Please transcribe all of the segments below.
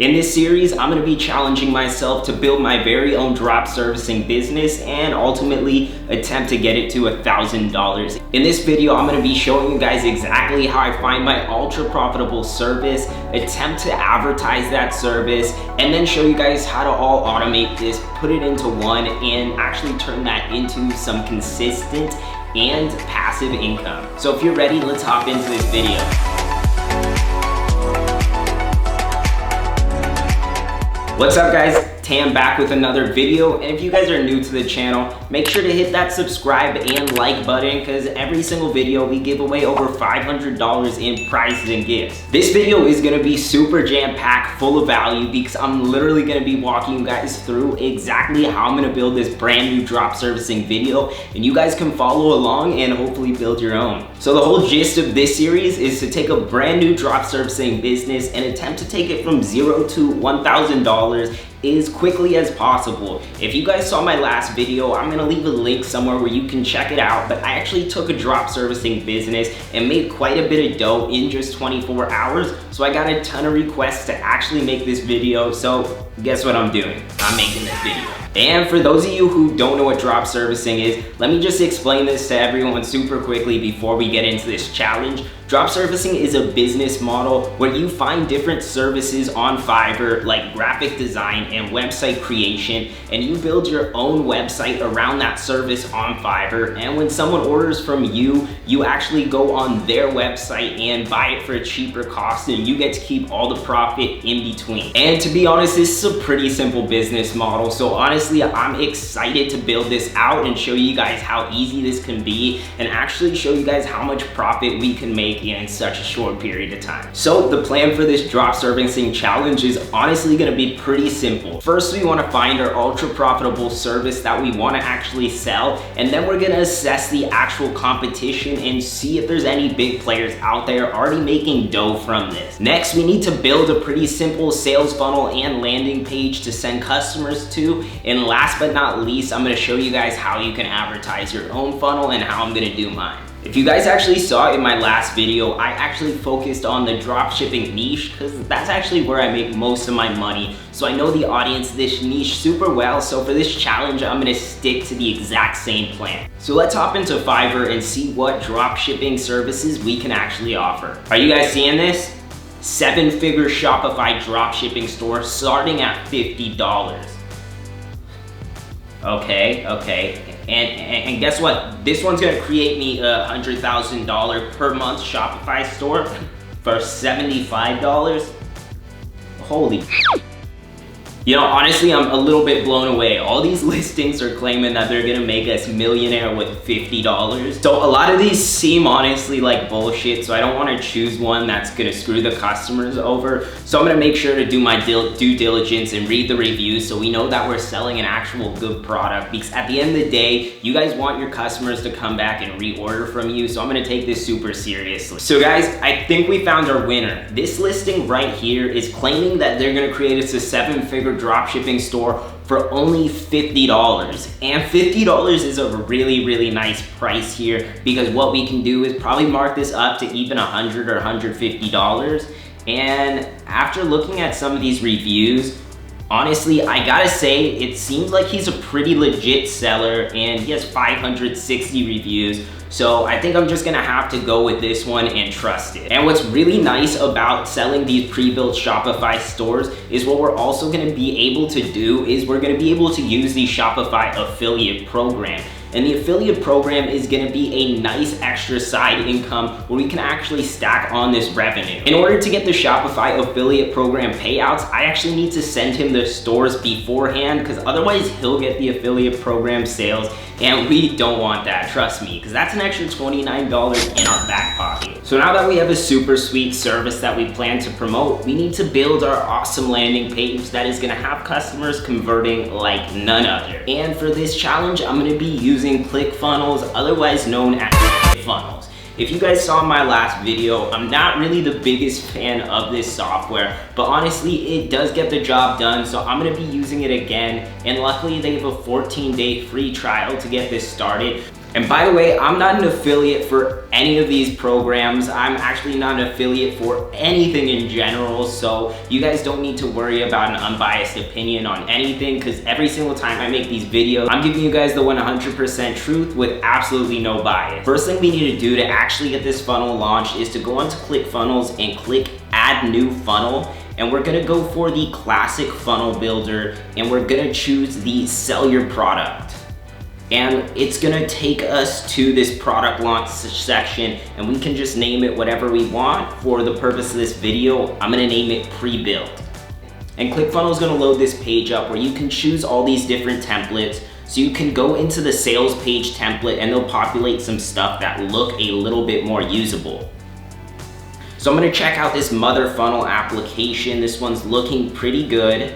In this series, I'm gonna be challenging myself to build my very own drop servicing business and ultimately attempt to get it to $1,000. In this video, I'm gonna be showing you guys exactly how I find my ultra profitable service, attempt to advertise that service, and then show you guys how to all automate this, put it into one, and actually turn that into some consistent and passive income. So if you're ready, let's hop into this video. What's up guys, Tam back with another video, and if you guys are new to the channel, make sure to hit that subscribe and like button because every single video we give away over $500 in prizes and gifts. This video is going to be super jam-packed, full of value, because I'm literally going to be walking you guys through exactly how I'm going to build this brand new drop servicing video, and you guys can follow along and hopefully build your own. So the whole gist of this series is to take a brand new drop servicing business and attempt to take it from $0 to $1,000 as quickly as possible. If you guys saw my last video, I'm gonna leave a link somewhere where you can check it out, but I actually took a drop servicing business and made quite a bit of dough in just 24 hours. So I got a ton of requests to actually make this video. So guess what I'm doing? I'm making this video. And for those of you who don't know what drop servicing is, let me just explain this to everyone super quickly before we get into this challenge. Drop servicing is a business model where you find different services on Fiverr like graphic design and website creation, and you build your own website around that service on Fiverr, and when someone orders from you, you actually go on their website and buy it for a cheaper cost, and you get to keep all the profit in between. And to be honest, this is a pretty simple business model, so honestly I'm excited to build this out and show you guys how easy this can be, and actually show you guys how much profit we can make in such a short period of time. So the plan for this drop servicing challenge is honestly going to be pretty simple. First, we want to find our ultra profitable service that we want to actually sell, and then we're going to assess the actual competition and see if there's any big players out there already making dough from this. Next, we need to build a pretty simple sales funnel and landing page to send customers to, and last but not least, I'm going to show you guys how you can advertise your own funnel and how I'm going to do mine. If you guys actually saw in my last video, I actually focused on the dropshipping niche because that's actually where I make most of my money. So I know the audience, this niche super well. So for this challenge, I'm gonna stick to the exact same plan. So let's hop into Fiverr and see what dropshipping services we can actually offer. Are you guys seeing this? 7-figure Shopify dropshipping store starting at $50. Okay. And guess what? This one's gonna create me a $100,000 per month Shopify store for $75. Holy. You know, honestly, I'm a little bit blown away. All these listings are claiming that they're gonna make us millionaire with $50. So a lot of these seem honestly like bullshit, so I don't wanna choose one that's gonna screw the customers over. So I'm gonna make sure to do my due diligence and read the reviews so we know that we're selling an actual good product, because at the end of the day, you guys want your customers to come back and reorder from you, so I'm gonna take this super seriously. So guys, I think we found our winner. This listing right here is claiming that they're gonna create us a 7-figure dropshipping store for only $50, and $50 is a really nice price here, because what we can do is probably mark this up to even $100 or $150. And after looking at some of these reviews, honestly, I gotta say, it seems like he's a pretty legit seller, and he has 560 reviews. So I think I'm just gonna have to go with this one and trust it. And what's really nice about selling these pre-built Shopify stores is what we're also gonna be able to do is we're gonna be able to use the Shopify affiliate program. And the affiliate program is gonna be a nice extra side income where we can actually stack on this revenue. In order to get the Shopify affiliate program payouts, I actually need to send him the stores beforehand, because otherwise he'll get the affiliate program sales, and we don't want that, trust me, because that's an extra $29 in our back pocket. So now that we have a super sweet service that we plan to promote, we need to build our awesome landing page that is gonna have customers converting like none other. And for this challenge, I'm gonna be using ClickFunnels, otherwise known as funnels. If you guys saw my last video, I'm not really the biggest fan of this software, but honestly, it does get the job done, so I'm gonna be using it again, and luckily they have a 14-day free trial to get this started. And by the way, I'm not an affiliate for any of these programs. I'm actually not an affiliate for anything in general, so you guys don't need to worry about an unbiased opinion on anything, because every single time I make these videos, I'm giving you guys the 100% truth with absolutely no bias. First thing we need to do to actually get this funnel launched is to go onto ClickFunnels and click Add New Funnel. And we're gonna go for the classic funnel builder, and we're gonna choose the Sell Your Product. And it's gonna take us to this product launch section, and we can just name it whatever we want. For the purpose of this video, I'm gonna name it Pre-Built. And ClickFunnels is gonna load this page up where you can choose all these different templates. So you can go into the sales page template and they'll populate some stuff that look a little bit more usable. So I'm gonna check out this Mother Funnel application. This one's looking pretty good.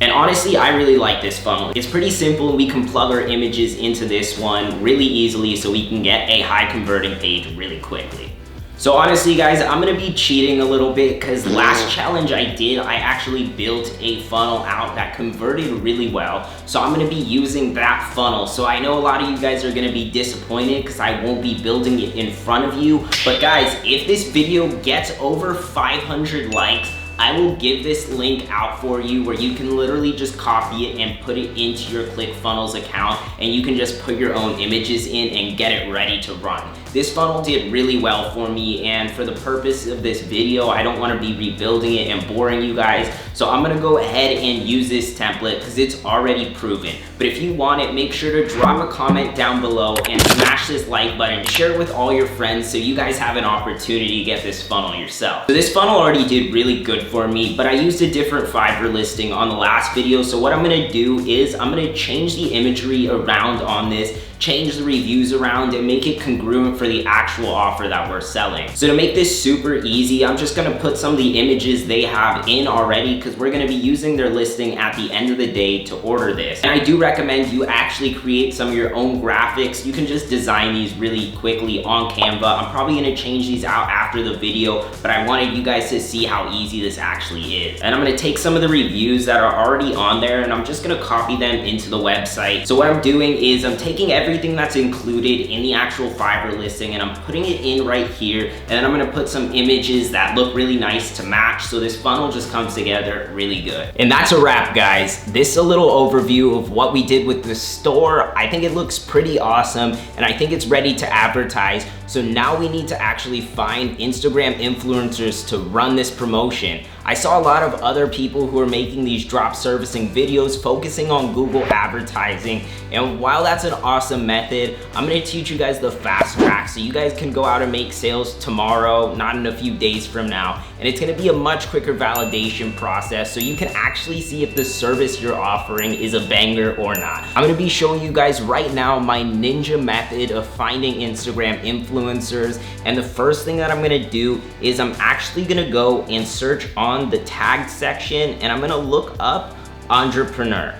And honestly, I really like this funnel. It's pretty simple, and we can plug our images into this one really easily so we can get a high converting page really quickly. So honestly guys, I'm gonna be cheating a little bit because last challenge I did, I actually built a funnel out that converted really well. So I'm gonna be using that funnel. So I know a lot of you guys are gonna be disappointed because I won't be building it in front of you. But guys, if this video gets over 500 likes, I will give this link out for you where you can literally just copy it and put it into your ClickFunnels account, and you can just put your own images in and get it ready to run. This funnel did really well for me, and for the purpose of this video, I don't want to be rebuilding it and boring you guys. So I'm gonna go ahead and use this template because it's already proven. But if you want it, make sure to drop a comment down below and smash this like button. Share it with all your friends so you guys have an opportunity to get this funnel yourself. So this funnel already did really good for me, but I used a different Fiverr listing on the last video. So what I'm gonna do is I'm gonna change the imagery around on this, change the reviews around, and make it congruent for the actual offer that we're selling. So to make this super easy, I'm just gonna put some of the images they have in already because we're gonna be using their listing at the end of the day to order this. And I do recommend you actually create some of your own graphics. You can just design these really quickly on Canva. I'm probably gonna change these out after the video, but I wanted you guys to see how easy this actually is. And I'm gonna take some of the reviews that are already on there and I'm just gonna copy them into the website. So what I'm doing is I'm taking everything that's included in the actual Fiverr listing and I'm putting it in right here, and then I'm gonna put some images that look really nice to match so this funnel just comes together really good. And that's a wrap, guys. This is a little overview of what we did with the store. I think it looks pretty awesome and I think it's ready to advertise. So now we need to actually find Instagram influencers to run this promotion. I saw a lot of other people who are making these drop servicing videos focusing on Google advertising. And while that's an awesome method, I'm gonna teach you guys the fast track so you guys can go out and make sales tomorrow, not in a few days from now. And it's gonna be a much quicker validation process so you can actually see if the service you're offering is a banger or not. I'm gonna be showing you guys right now my ninja method of finding Instagram influencers. And the first thing that I'm gonna do is I'm actually gonna go and search on the tagged section and I'm gonna look up entrepreneur.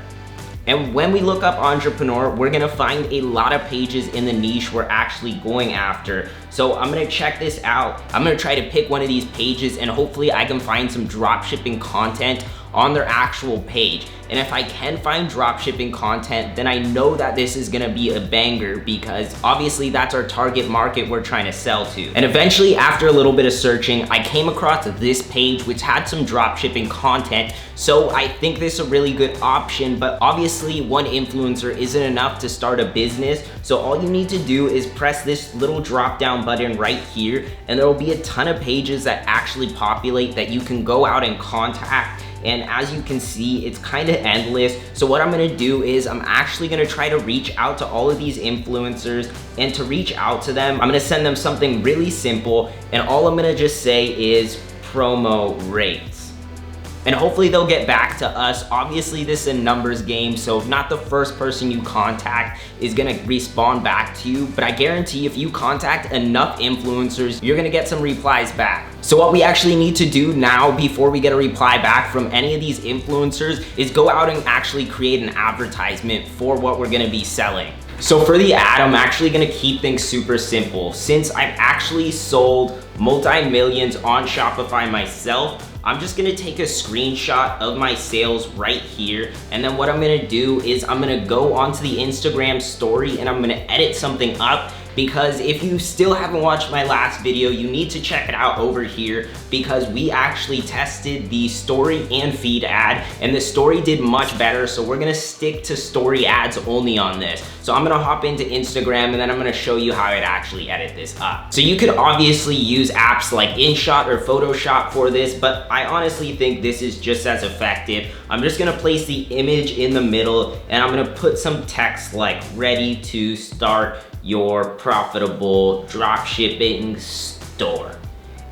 And when we look up entrepreneur, we're gonna find a lot of pages in the niche we're actually going after. So I'm gonna check this out. I'm gonna try to pick one of these pages and hopefully I can find some dropshipping content on their actual page. And if I can find dropshipping content, then I know that this is gonna be a banger because obviously that's our target market we're trying to sell to. And eventually, after a little bit of searching, I came across this page which had some dropshipping content. So I think this is a really good option, but obviously one influencer isn't enough to start a business. So all you need to do is press this little drop down button right here and there will be a ton of pages that actually populate that you can go out and contact. And as you can see, it's kind of endless. So what I'm gonna do is I'm actually gonna try to reach out to all of these influencers, and to reach out to them, I'm gonna send them something really simple, and all I'm gonna just say is promo rates. And hopefully they'll get back to us. Obviously this is a numbers game, so not the first person you contact is gonna respond back to you, but I guarantee if you contact enough influencers, you're gonna get some replies back. So what we actually need to do now before we get a reply back from any of these influencers is go out and actually create an advertisement for what we're gonna be selling. So for the ad, I'm actually gonna keep things super simple. Since I've actually sold multi-millions on Shopify myself, I'm just gonna take a screenshot of my sales right here, and then what I'm gonna do is I'm gonna go onto the Instagram story and I'm gonna edit something up, because if you still haven't watched my last video, you need to check it out over here, because we actually tested the story and feed ad, and the story did much better, so we're gonna stick to story ads only on this. So I'm gonna hop into Instagram and then I'm gonna show you how I'd actually edit this up. So you could obviously use apps like InShot or Photoshop for this, but I honestly think this is just as effective. I'm just gonna place the image in the middle and I'm gonna put some text like ready to start your profitable dropshipping store.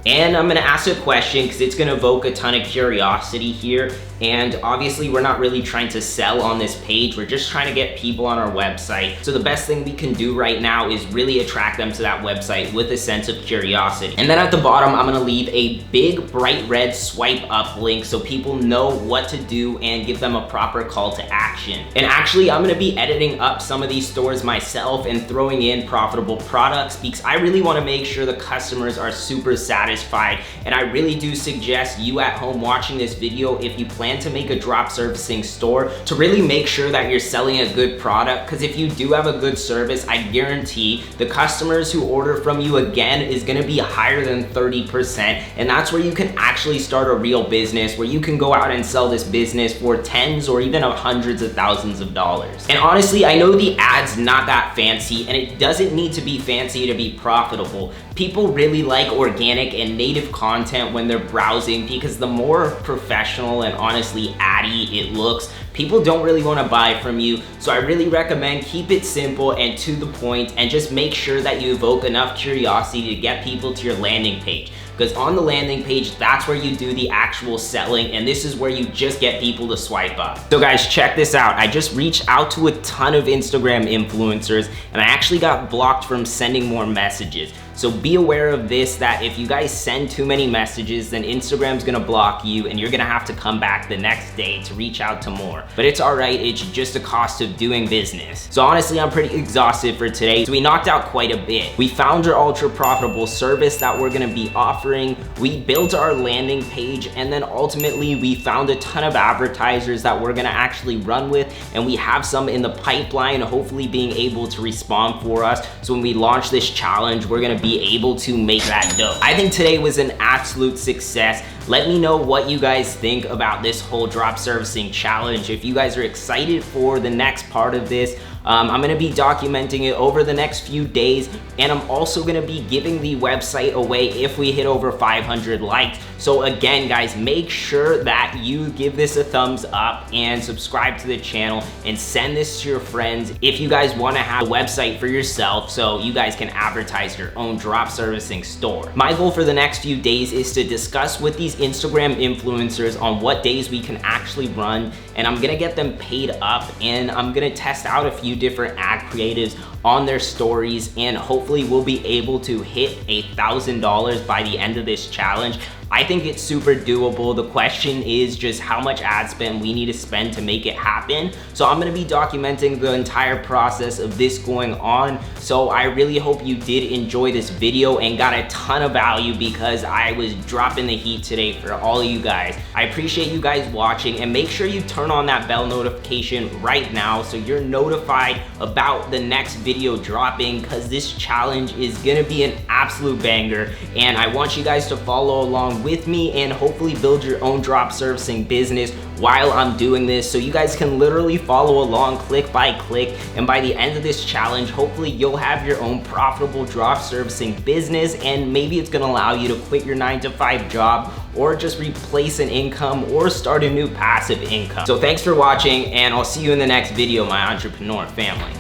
And I'm gonna ask a question because it's gonna evoke a ton of curiosity here. And obviously we're not really trying to sell on this page, we're just trying to get people on our website. So the best thing we can do right now is really attract them to that website with a sense of curiosity. And then at the bottom, I'm gonna leave a big bright red swipe up link so people know what to do and give them a proper call to action. And actually, I'm gonna be editing up some of these stores myself and throwing in profitable products, because I really wanna make sure the customers are super satisfied. And I really do suggest you at home watching this video, if you plan to make a drop servicing store, to really make sure that you're selling a good product, because if you do have a good service, I guarantee the customers who order from you again is gonna be higher than 30%, and that's where you can actually start a real business, where you can go out and sell this business for tens or even hundreds of thousands of dollars. And honestly, I know the ad's not that fancy, and it doesn't need to be fancy to be profitable. People really like organic and native content when they're browsing, because the more professional and honestly addy it looks, people don't really want to buy from you. So I really recommend keep it simple and to the point, and just make sure that you evoke enough curiosity to get people to your landing page. Because on the landing page, that's where you do the actual selling, and this is where you just get people to swipe up. So guys, check this out. I just reached out to a ton of Instagram influencers, and I actually got blocked from sending more messages. So be aware of this, that if you guys send too many messages, then Instagram's gonna block you and you're gonna have to come back the next day to reach out to more. But it's all right, it's just a cost of doing business. So honestly, I'm pretty exhausted for today. So we knocked out quite a bit. We found our ultra profitable service that we're gonna be offering. We built our landing page, and then ultimately we found a ton of advertisers that we're gonna actually run with, and we have some in the pipeline, hopefully being able to respond for us. So when we launch this challenge, we're gonna be able to make that dough. I think today was an absolute success. Let me know what you guys think about this whole drop servicing challenge. If you guys are excited for the next part of this, I'm gonna be documenting it over the next few days, and I'm also gonna be giving the website away if we hit over 500 likes. So again, guys, make sure that you give this a thumbs up and subscribe to the channel and send this to your friends if you guys wanna have a website for yourself so you guys can advertise your own drop servicing store. My goal for the next few days is to discuss with these Instagram influencers on what days we can actually run, and I'm gonna get them paid up, and I'm gonna test out a few different ad creatives on their stories, and hopefully we'll be able to hit $1,000 by the end of this challenge. I think it's super doable. The question is just how much ad spend we need to spend to make it happen. So I'm gonna be documenting the entire process of this going on. So I really hope you did enjoy this video and got a ton of value, because I was dropping the heat today for all of you guys. I appreciate you guys watching, and make sure you turn on that bell notification right now so you're notified about the next video dropping, because this challenge is gonna be an absolute banger, and I want you guys to follow along with me and hopefully build your own drop servicing business while I'm doing this, so you guys can literally follow along click by click, and by the end of this challenge, hopefully you'll have your own profitable drop servicing business, and maybe it's gonna allow you to quit your 9-to-5 job, or just replace an income, or start a new passive income. So thanks for watching, and I'll see you in the next video, my entrepreneur family.